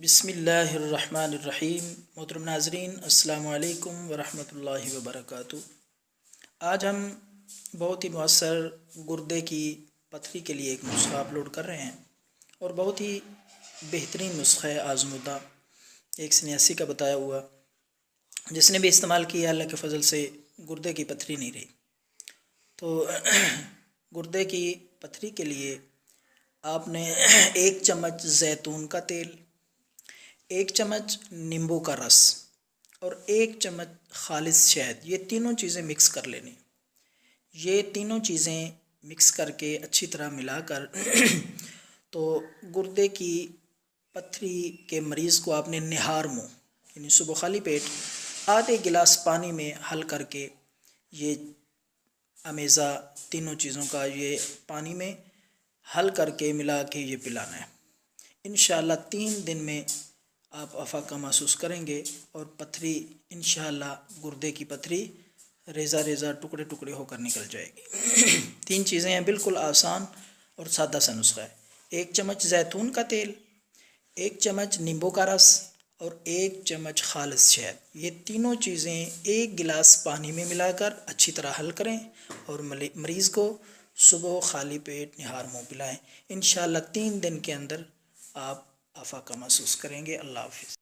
بسم اللہ الرحمن الرحیم۔ محترم ناظرین، السلام علیکم ورحمۃ اللہ وبرکاتہ۔ آج ہم بہت ہی مؤثر گردے کی پتھری کے لیے ایک نسخہ اپلوڈ کر رہے ہیں اور بہت ہی بہترین نسخہ ہے، آزمودہ 189 کا بتایا ہوا، جس نے بھی استعمال کیا اللہ کے فضل سے گردے کی پتھری نہیں رہی۔ تو گردے کی پتھری کے لیے آپ نے 1 چمچ زیتون کا تیل، 1 چمچ نیمبو کا رس اور 1 چمچ خالص شہد، یہ تینوں چیزیں مکس کر لینی۔ یہ تینوں چیزیں مکس کر کے اچھی طرح ملا کر تو گردے کی پتھری کے مریض کو آپ نے نہار منہ، یعنی صبح خالی پیٹ آدھے گلاس پانی میں حل کر کے یہ امیزہ تینوں چیزوں کا یہ پانی میں حل کر کے ملا کے یہ پلانا ہے۔ انشاءاللہ 3 دن میں آپ افاقہ محسوس کریں گے اور پتھری انشاءاللہ گردے کی پتھری ریزہ ریزہ ٹکڑے ٹکڑے ہو کر نکل جائے گی۔ 3 چیزیں ہیں، بالکل آسان اور سادہ سا نسخہ ہے۔ 1 چمچ زیتون کا تیل، 1 چمچ نیمبو کا رس اور 1 چمچ خالص شہد، یہ تینوں چیزیں 1 گلاس پانی میں ملا کر اچھی طرح حل کریں اور مریض کو صبح خالی پیٹ نہار منہ پلائیں۔ انشاءاللہ 3 دن کے اندر آپ افاقہ محسوس کریں گے۔ اللہ حافظ۔